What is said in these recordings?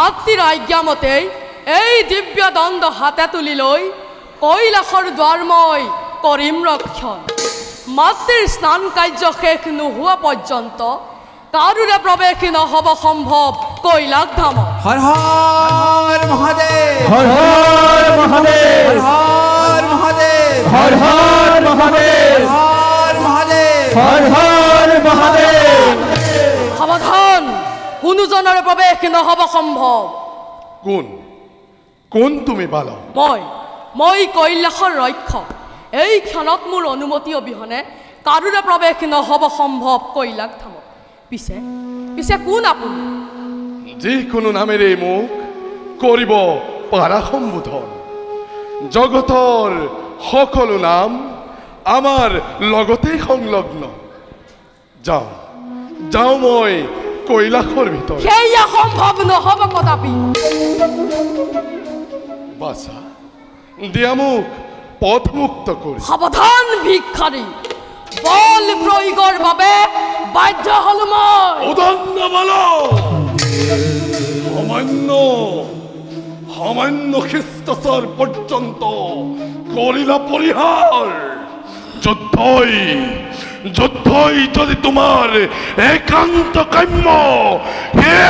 মাতৃৰ আজ্ঞামতেই এই দিব্য দণ্ড হাতে তুলি লৈ কৈলাসৰ দ্বাৰ মই কৰিম ৰক্ষণ। মাতৃৰ স্নান কাৰ্য শেষ নোহোৱা পৰ্যন্ত কাৰোৰে প্ৰৱেশ নহ'ব সম্ভৱ কৈলাস ধামত। হৰ হৰ মহাদেৱ, হৰ হৰ মহাদেৱ, হৰ মহাদেৱ, হৰ হৰ মহাদেৱ, হৰ মহাদেৱ, হৰ হৰ মহাদেৱ। সাৱধান, কোনোজনৰে প্ৰৱেশ নহ'ব সম্ভৱ। কোন কোন তুমি বালক? মই কৈলাসৰ ৰক্ষক। এই ক্ষণত মোৰ অনুমতি অবিহনে কাৰোৰে প্ৰৱেশ নহ'ব সম্ভৱ কৈলাস ধামত। পিছে কোন আপুনি? যিকোনো নামেৰে মোক কৰিব পাৰা সম্বোধন। জগতৰ সকলো নাম আমাৰ লগতে সংলগ্ন। যাওঁ মই কৈলাসৰ ভিতৰত। সেয়া সম্ভৱ নহ'ব কদাপি। বাছা দিয়া মোক পথ মুক্ত কৰি। সাৱধান ভিক্ষাৰী, বল প্ৰয়োগৰ বাবে বাধ্য হলো মই। উদণ্ড বালক, সামান্য খ্ৰীষ্টাচাৰ পৰ্যন্ত কৰিলা পৰিহাৰ। যুদ্ধই যদি তোমাৰ একান্ত কাম্য সেয়ে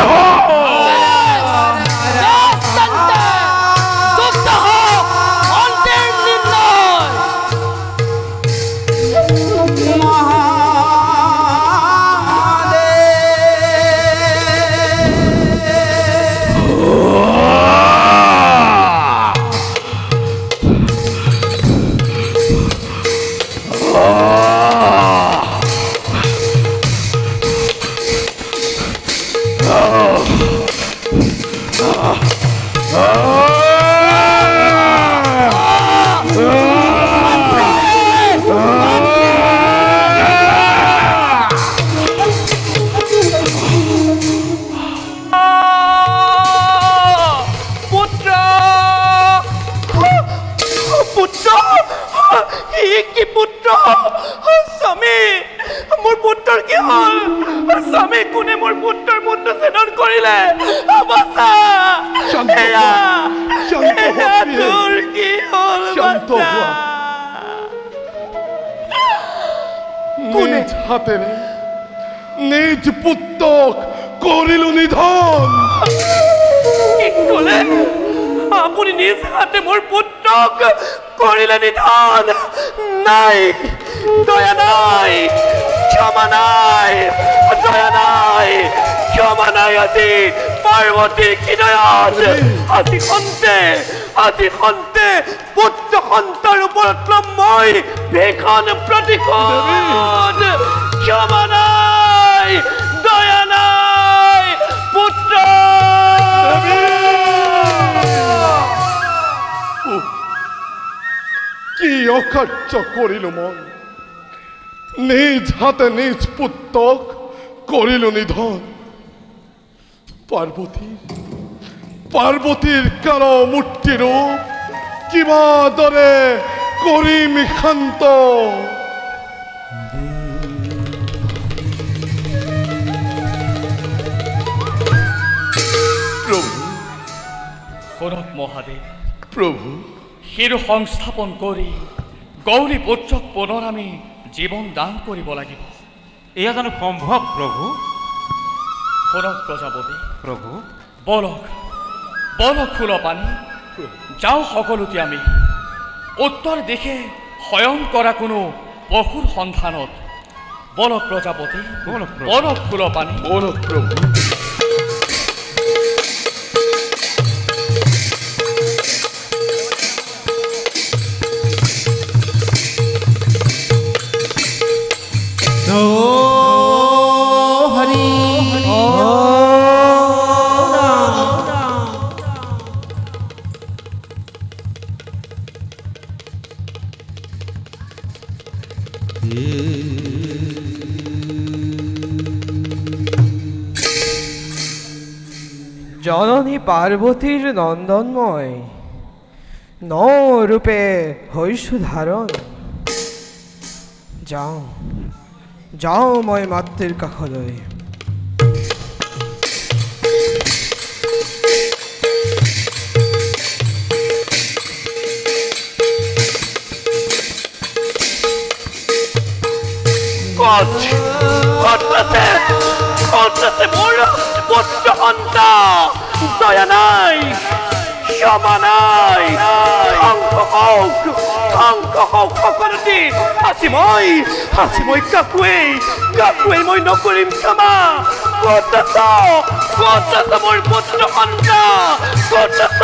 নিজ পুত্ৰক কৰিলো নিধন। আপুনি নিজ হাতে মোৰ পুত্ৰক কৰিলে নিধন। নাই, দয়া নাই, ক্ষমা নাই, দয়া নাই, ক্ষমা নাই। আজি পাৰ্বতীৰ হৃদয়ত আজি খন্তে পুত্ৰ সন্তাৰ ওপৰত মই ভীষণ প্ৰতিশোধ। ক্ষমা নাই, দয়া নাই, পুত্ৰ। কি অকাৰ্য কৰিলো মই? নিজ হাতে নিজ পুত্ৰক কৰিলো নিধন। পাৰ্বতীৰ কাৰ মূৰ্তি ৰূপ কিবা দৰে কৰিম শান্ত। শুনক মহাদেৱ, প্ৰভু শিৰ সংস্থাপন কৰি গৌৰী পুত্ৰক পুনৰ আমি জীৱন দান কৰিব লাগিব। এয়া জানো সম্ভৱ প্ৰভু? শুনক প্ৰজাপতি প্ৰভু, বলক ফুল পানী, যাওঁ সকলোতে আমি উত্তৰ দিশে শয়ন কৰা কোনো পশুৰ সন্ধানত। বলক প্ৰজাপতি, বলক ফুল পানী, বলক প্ৰভু। জননী পাৰ্বতীৰ নন্দনময় ন ৰূপে হৈছো ধাৰণ। যাও মই মাতৃৰ কাষলৈ। আজ অন্ততে মোৰ পুত্ৰ সন্তান দয়া নাই ক্ষমা নাই ধ্বংস হওক সকলোতে আজি মই কাকুৱে মই নকৰিম ক্ষমা ক'ত আছ মোৰ পুত্ৰ সন্তান ক'ত আছ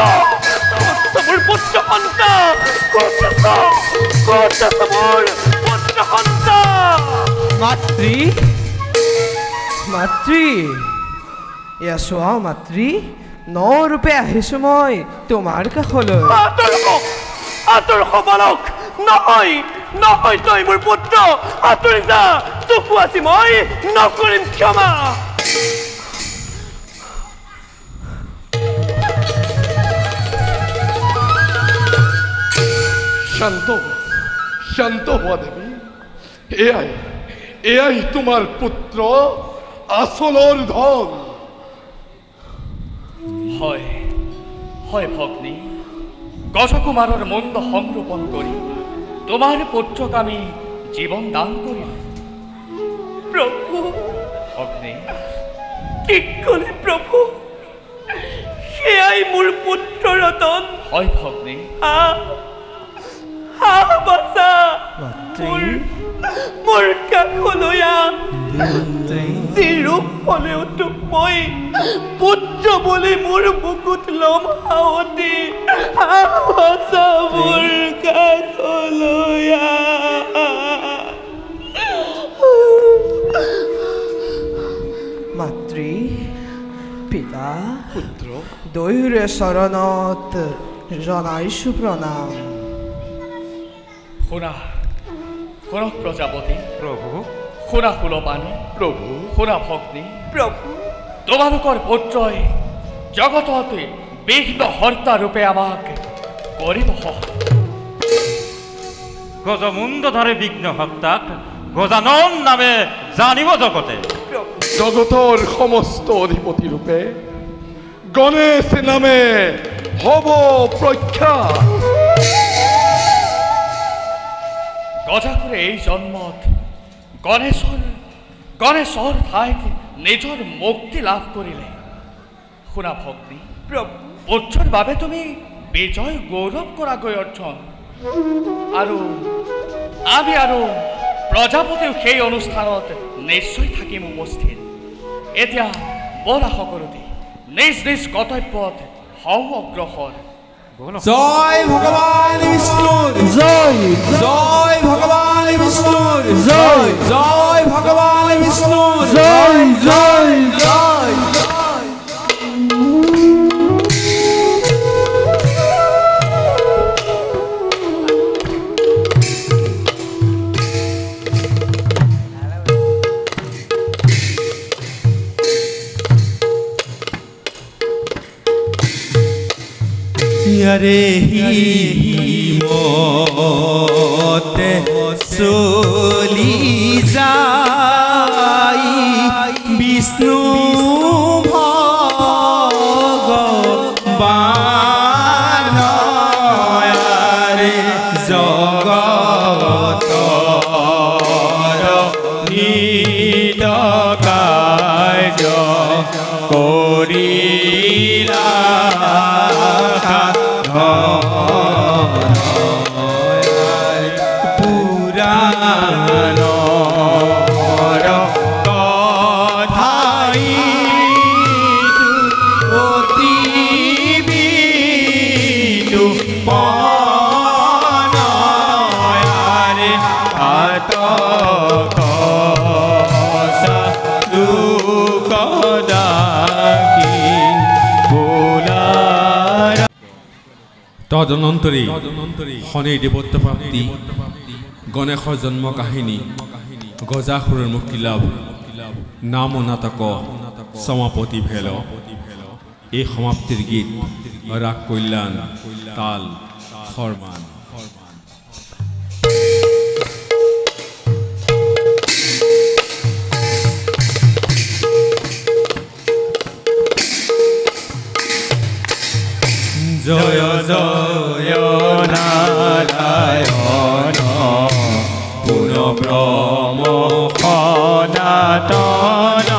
মোৰ পুত্ৰ সন্তান ক'ত আছ মোৰ পুত্ৰ সন্তান মাতৃ এয়া চোৱা মাতৃ ন ৰূপে আহিছোঁ মই তোমাৰ কাষলৈ আঁতৰ সবালক নহয় তই মোৰ পুত্ৰ আঁতৰি যা তোকো আজি মই নকৰিম ক্ষমা শান্ত হোৱা দেৱী এয়াই তোমাৰ পুত্ৰ আচলৰ ধন হয় ভগ্নী গজকুমাৰৰ মন্দ সংৰোপণ কৰি তোমাৰ পুত্ৰক আমি জীৱন দান কৰিম প্ৰভু ভগ্নী কি ক'লে প্ৰভু সেয়াই মোৰ পুত্ৰ ৰতন হয় ভগ্নী বাছা মোৰ কাষলৈ যি ৰূপ হ'লেও তোক মই পুত্ৰ বুলি মোৰ বুকুত ল'ম সাৱতি বাছা মোৰ কাষলৈ মাতৃ পিতা পুত্ৰ দৈৰে চৰণত জনাইছোঁ প্ৰণাম শুনক প্ৰজাপতি প্ৰভু শুনা কুলপানী প্ৰভু শুনা ভগ্নী প্ৰভু তোমালোকৰ পুত্ৰই জগতত বিঘ্ন হৰ্তা ৰূপে আমাক কৰিব গজমুণ্ডধাৰী বিঘ্ন হত্যাক গজানন নামে জানিব জগতে জগতৰ সমস্ত অধিপতি ৰূপে গণেশ নামে হ'ব প্ৰখ্যাত গজাকুৰে এই জন্মত গণেশৰ ঠাইত নিজৰ মুক্তি লাভ কৰিলে শুনা ভগ্নী পুত্ৰৰ বাবে তুমি বিজয় গৌৰৱ কৰাকৈ অৰ্জন আৰু আমি আৰু প্ৰজাপতিও সেই অনুষ্ঠানত নিশ্চয় থাকিম উপস্থিত এতিয়া বলা সকলোতে নিজ কৰ্তব্যত হওঁ অগ্ৰসৰ জয় ভগবান বিষ্ণুৰ জয় ভগবান বিষ্ণুৰ জয় ভগবান বিষ্ণুৰ জয় रे मते चली जाई विष्णु भगवान रे जगत नित कार्य करिला তদনন্তরে শনির দেবত্ব প্রাপ্তি গণেশর জন্ম কাহিনী গজাসুরের মুক্তি লাভ নাম ও নাটক সমাপতি ভেল এই সমাপ্তির গীত রাগ কল্যাণ তাল ফরমান জয় জয় নারায়ণ পুনঃ ব্রহ্ম সনাতন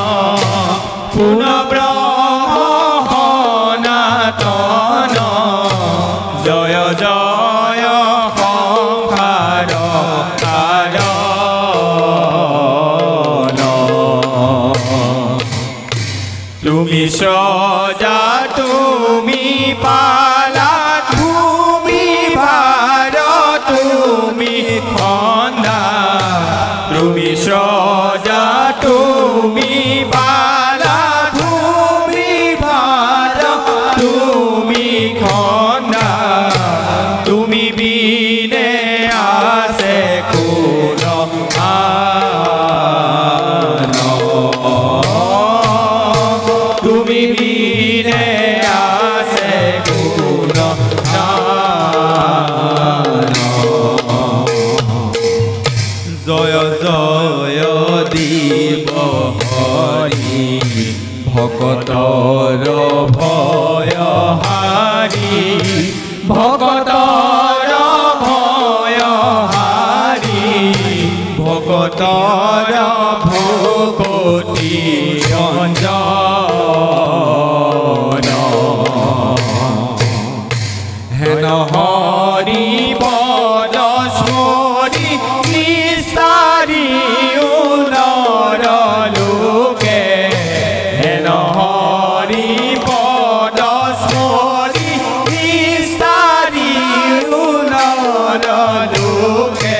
পুনঃব্রহ্ম সনাতন জয় জয় সংসার কারণ তুমি সজা তুমি পালা তুমি ভার তুমি খন্দা তুমি সজা তুমি পালা তুমি ভার তুমি খন্দা তুমি বিনে আসে কোন তুমি বিনে আসে কোন জয় জয় দিব হরি ভকতৰ ভয় হাৰি ভকতৰ ভয় হাৰি ভকতৰ ভকতি ৰঞ্জন হেন হৰি পদ স্মৰি নিস্তাৰি উনৰ লোকে হেন হৰি পদ স্মৰি নিস্তাৰি উনৰ লোকে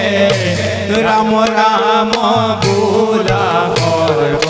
ৰাম ৰাম বোলা সৰ্ব